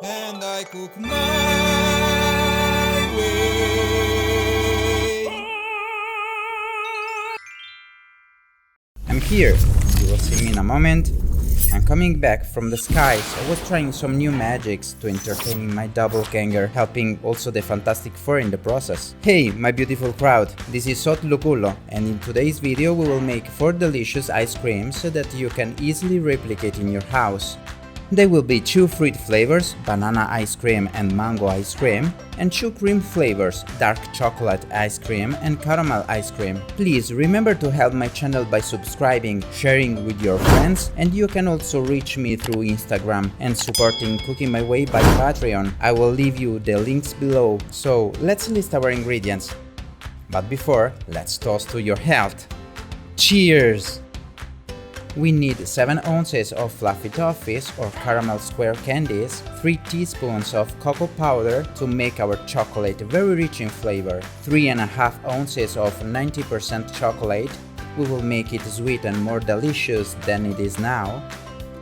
and I cook my way. I'm here. You will see me in a moment. I'm coming back from the skies. I was trying some new magics to entertaining my doppelganger, helping also the Fantastic Four in the process. Hey, my beautiful crowd, this is Soth Locullo, and in today's video we will make 4 delicious ice creams so that you can easily replicate in your house. There will be 2 fruit flavors, banana ice cream and mango ice cream, and 2 cream flavors, dark chocolate ice cream and caramel ice cream. Please remember to help my channel by subscribing, sharing with your friends, and you can also reach me through Instagram and supporting Cooking My Way by Patreon. I will leave you the links below. So let's list our ingredients. But before, let's toast to your health. Cheers! We need 7 ounces of fluffy toffees or caramel square candies, 3 teaspoons of cocoa powder to make our chocolate very rich in flavor, 3.5 ounces of 90% chocolate, we will make it sweet and more delicious than it is now,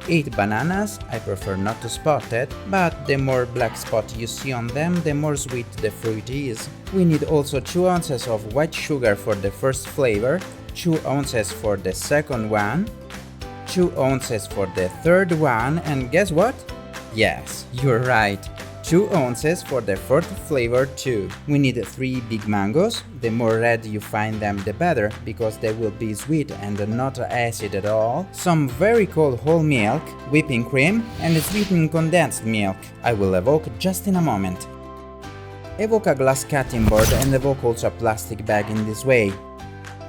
8 bananas, I prefer not to spot it, but the more black spot you see on them, the more sweet the fruit is. We need also 2 ounces of white sugar for the first flavor, 2 ounces for the second one, 2 ounces for the third one, and guess what? Yes, you're right, 2 ounces for the fourth flavor too. We need 3 big mangoes, the more red you find them the better, because they will be sweet and not acid at all, some very cold whole milk, whipping cream, and sweetened condensed milk. I will evoke just in a moment. Evoke a glass cutting board and evoke also a plastic bag in this way.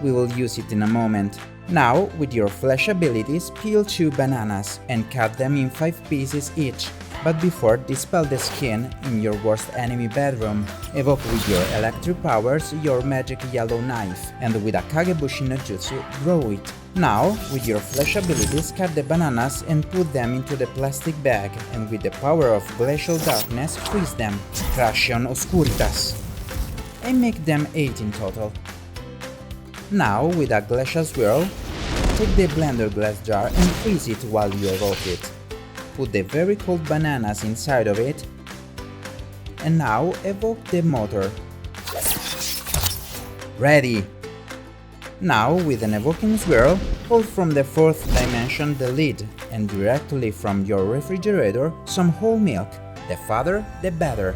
We will use it in a moment. Now, with your flash abilities, peel 2 bananas and cut them in 5 pieces each. But before, dispel the skin in your worst enemy bedroom. Evoke with your electric powers your magic yellow knife, and with a Kagebushi no Jutsu, draw it. Now, with your flash abilities, cut the bananas and put them into the plastic bag, and with the power of glacial darkness, freeze them. Crushon Oscuritas. And make them 8 in total. Now, with a glacial swirl, take the blender glass jar and freeze it while you evoke it. Put the very cold bananas inside of it, and now evoke the motor. Ready! Now, with an evoking swirl, hold from the 4th dimension the lid, and directly from your refrigerator some whole milk. The farther, the better.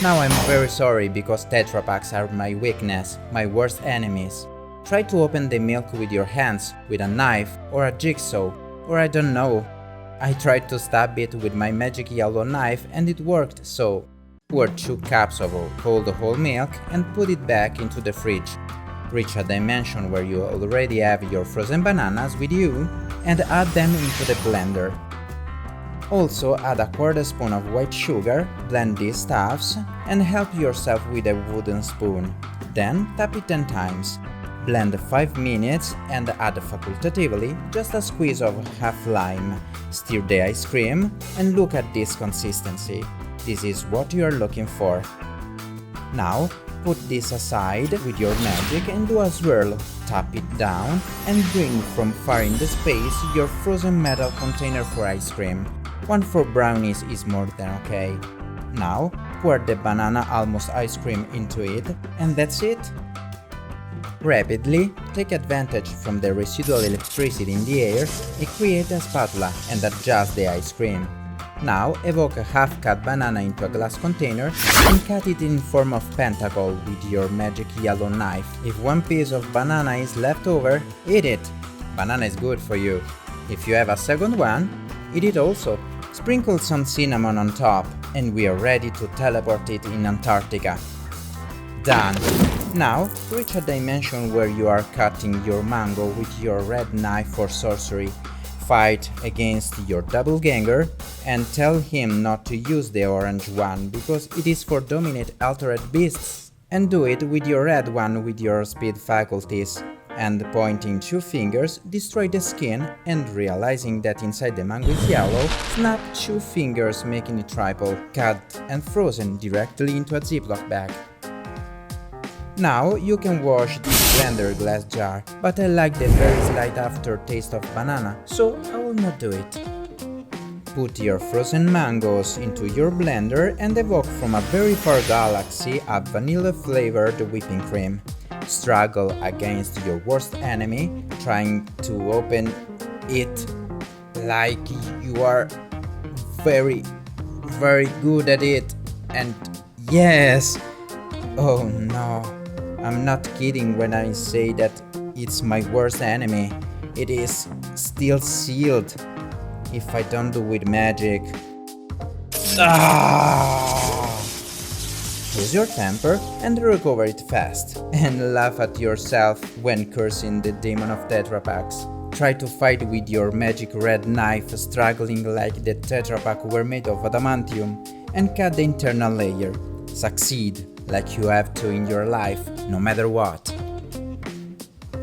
Now I'm very sorry because Tetra Paks are my weakness, my worst enemies. Try to open the milk with your hands, with a knife or a jigsaw, or I don't know. I tried to stab it with my magic yellow knife and it worked, so pour 2 cups of cold whole milk and put it back into the fridge. Reach a dimension where you already have your frozen bananas with you and add them into the blender. Also add a quarter spoon of white sugar, blend these stuffs, and help yourself with a wooden spoon. Then tap it 10 times. Blend 5 minutes and add facultatively just a squeeze of half lime. Stir the ice cream and look at this consistency. This is what you are looking for. Now put this aside with your magic and do a swirl. Tap it down and bring from far in the space your frozen metal container for ice cream. 1 for brownies is more than okay. Now, pour the banana almost ice cream into it, and that's it. Rapidly, take advantage from the residual electricity in the air and create a spatula and adjust the ice cream. Now, evoke a half-cut banana into a glass container and cut it in form of pentacle with your magic yellow knife. If 1 piece of banana is left over, eat it! Banana is good for you. If you have a second one, eat it also. Sprinkle some cinnamon on top, and we are ready to teleport it in Antarctica. Done! Now, reach a dimension where you are cutting your mango with your red knife for sorcery. Fight against your doppelganger and tell him not to use the orange one because it is for dominate altered beasts. And do it with your red one with your speed faculties. And pointing 2 fingers, destroy the skin, and realizing that inside the mango is yellow, snap 2 fingers making it triple, cut and frozen directly into a Ziploc bag. Now you can wash this blender glass jar, but I like the very slight aftertaste of banana, so I will not do it. Put your frozen mangoes into your blender and evoke from a very far galaxy a vanilla-flavored whipping cream. Struggle against your worst enemy, trying to open it like you are very good at it. And yes! Oh no, I'm not kidding when I say that it's my worst enemy. It is still sealed if I don't do with magic. Lose your temper and recover it fast. And laugh at yourself when cursing the demon of Tetra Paks. Try to fight with your magic red knife, struggling like the Tetra Pak were made of adamantium, and cut the internal layer. Succeed like you have to in your life, no matter what.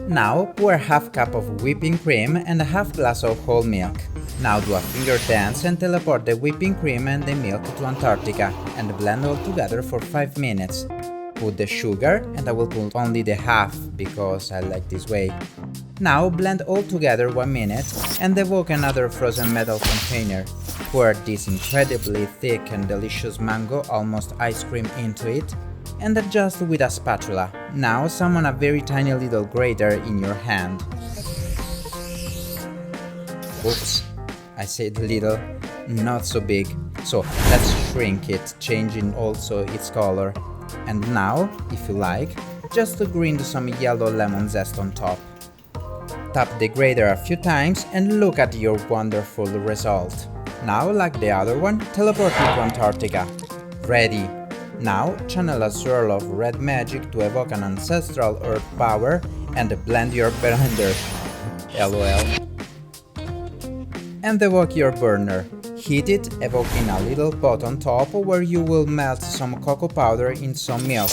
Now pour half cup of whipping cream and a half glass of whole milk. Now do a finger dance and teleport the whipping cream and the milk to Antarctica and blend all together for 5 minutes. Put the sugar, and I will put only the half because I like this way. Now blend all together 1 minute and evoke another frozen metal container. Pour this incredibly thick and delicious mango almost ice cream into it and adjust with a spatula. Now summon a very tiny little grater in your hand. Oops, I said little, not so big. So let's shrink it, changing also its color. And now, if you like, just grind some yellow lemon zest on top. Tap the grater a few times and look at your wonderful result. Now, like the other one, teleport it to Antarctica. Ready! Now, channel a swirl of red magic to evoke an ancestral earth power and blend your blender. LOL. And evoke your burner. Heat it, evoking a little pot on top where you will melt some cocoa powder in some milk.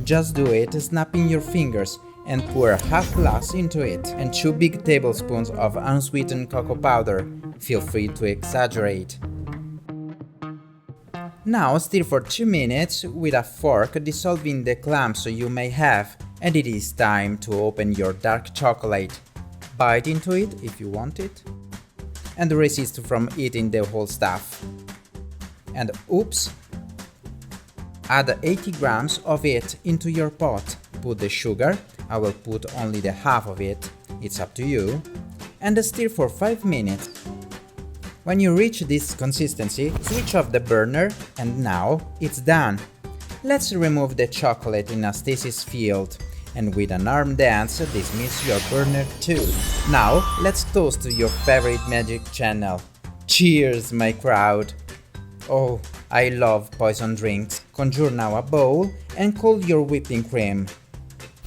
Just do it, snapping your fingers, and pour half glass into it, and 2 big tablespoons of unsweetened cocoa powder. Feel free to exaggerate. Now stir for 2 minutes with a fork, dissolving the clumps you may have, and it is time to open your dark chocolate. Bite into it if you want it, and resist from eating the whole stuff. And oops! Add 80 grams of it into your pot. Put the sugar, I will put only the half of it, it's up to you, and stir for 5 minutes. When you reach this consistency, switch off the burner, and now it's done. Let's remove the chocolate in a stasis field. And with an arm dance, dismiss your burner too. Now, let's toast to your favorite magic channel. Cheers, my crowd! Oh, I love poison drinks. Conjure now a bowl and cool your whipping cream.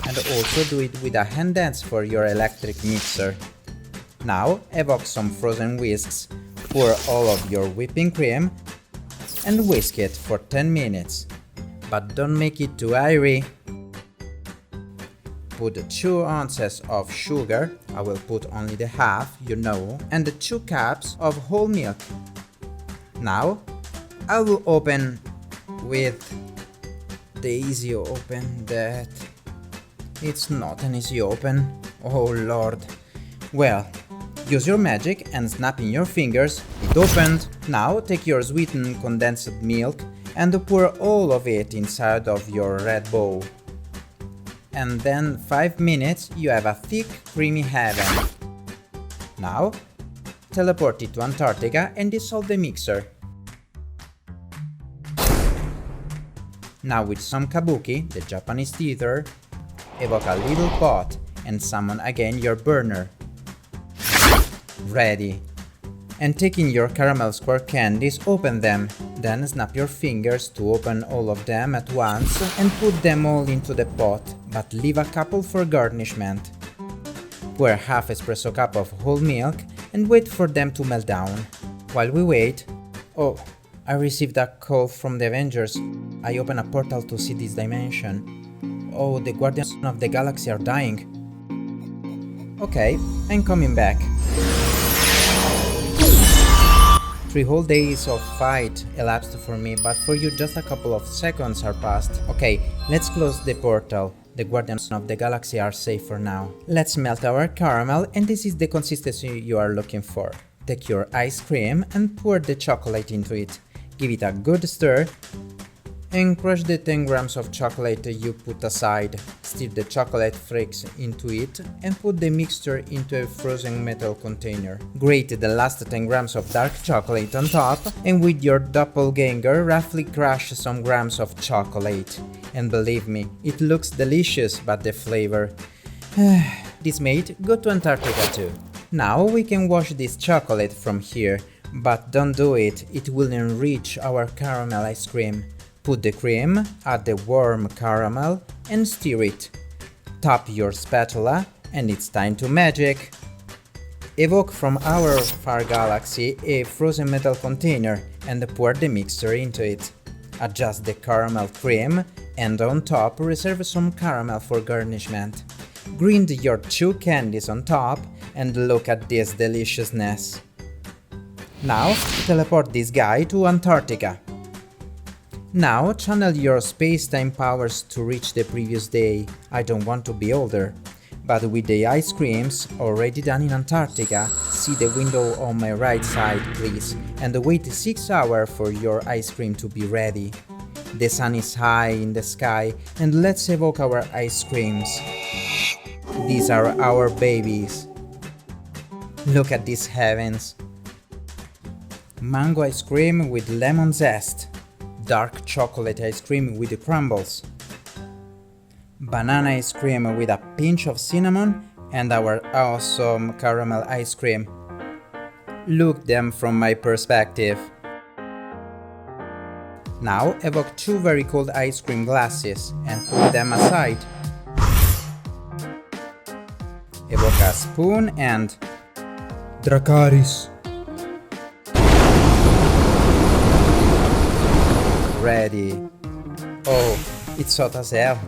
And also do it with a hand dance for your electric mixer. Now, evoke some frozen whisks. Pour all of your whipping cream and whisk it for 10 minutes. But don't make it too airy. Put 2 ounces of sugar, I will put only the half, you know, and 2 cups of whole milk. Now, I will open with the easy open that it's not an easy open. Oh lord. Well, use your magic and snapping your fingers, it opened. Now take your sweetened condensed milk and pour all of it inside of your red bowl. And then 5 minutes you have a thick, creamy heaven. Now, teleport it to Antarctica and dissolve the mixer. Now with some kabuki, the Japanese theater, evoke a little pot and summon again your burner. Ready. And taking your caramel square candies, open them. Then snap your fingers to open all of them at once and put them all into the pot, but leave a couple for garnishment. Pour half espresso cup of whole milk and wait for them to melt down. While we wait, oh, I received a call from the Avengers. I open a portal to see this dimension. Oh, the Guardians of the Galaxy are dying. Okay, I'm coming back. 3 whole days of fight elapsed for me, but for you just a couple of seconds are passed. Okay, let's close the portal. The Guardians of the Galaxy are safe for now. Let's melt our caramel, and this is the consistency you are looking for. Take your ice cream and pour the chocolate into it. Give it a good stir and crush the 10 grams of chocolate you put aside. Stir the chocolate flakes into it and put the mixture into a frozen metal container. Grate the last 10 grams of dark chocolate on top and with your doppelganger roughly crush some grams of chocolate. And believe me, it looks delicious, but the flavor... This made, go to Antarctica too. Now we can wash this chocolate from here, but don't do it, it will enrich our caramel ice cream. Put the cream, add the warm caramel and stir it. Tap your spatula and it's time to magic. Evoke from our far galaxy a frozen metal container and pour the mixture into it. Adjust the caramel cream and on top reserve some caramel for garnishment. Grind your 2 candies on top and look at this deliciousness. Now teleport this guy to Antarctica. Now channel your space-time powers to reach the previous day. I don't want to be older. But with the ice creams already done in Antarctica, see the window on my right side please, and wait 6 hours for your ice cream to be ready. The sun is high in the sky and let's evoke our ice creams. These are our babies. Look at these heavens. Mango ice cream with lemon zest. Dark chocolate ice cream with the crumbles. Banana ice cream with a pinch of cinnamon and our awesome caramel ice cream. Look them from my perspective. Now evoke 2 very cold ice cream glasses and put them aside. Evoke a spoon and... Dracarys. Ready. Oh, it's hot as hell.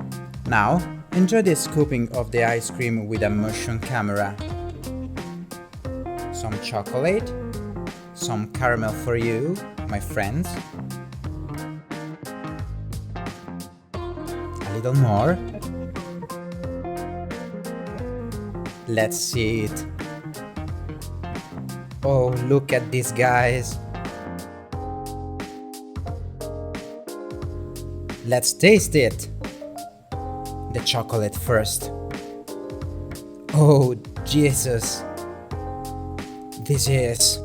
Now, enjoy the scooping of the ice cream with a motion camera. Some chocolate, some caramel for you, my friends. A little more. Let's see it. Oh, look at these guys. Let's taste it. The chocolate first. Oh, Jesus. This is...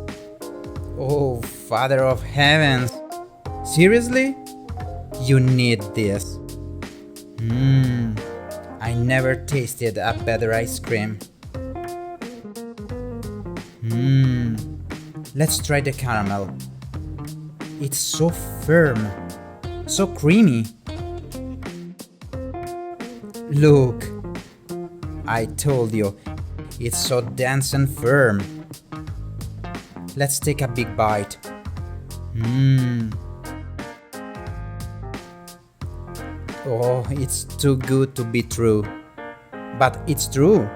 Oh, Father of Heavens. Seriously? You need this. I never tasted a better ice cream. Let's try the caramel. It's so firm, so creamy. Look, I told you, it's so dense and firm. Let's take a big bite. Oh, it's too good to be true. But it's true.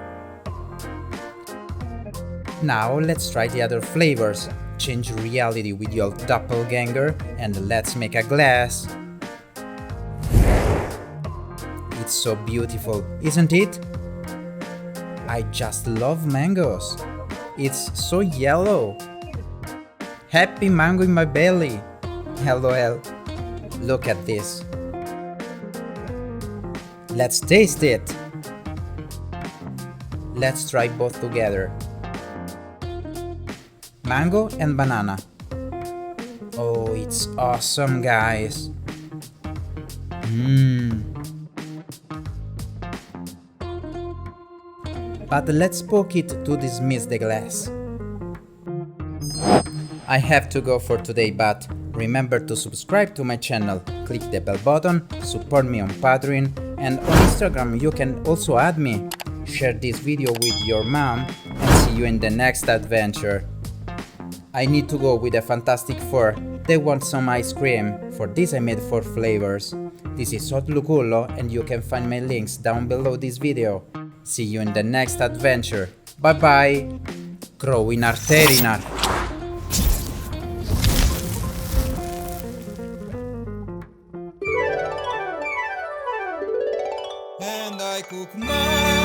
Now let's try the other flavors. Change reality with your doppelganger and let's make a glass. It's so beautiful, isn't it? I just love mangoes. It's so yellow. Happy mango in my belly. LOL. Look at this. Let's taste it. Let's try both together. Mango and banana. Oh, it's awesome, guys. But let's poke it to dismiss the glass. I have to go for today, but remember to subscribe to my channel, click the bell button, support me on Patreon, and on Instagram you can also add me. Share this video with your mom and see you in the next adventure. I need to go with the Fantastic Four. They want some ice cream. For this I made 4 flavors. This is Soth Locullo and you can find my links down below this video. See you in the next adventure. Bye bye. Crowinar Terinar. And I cook my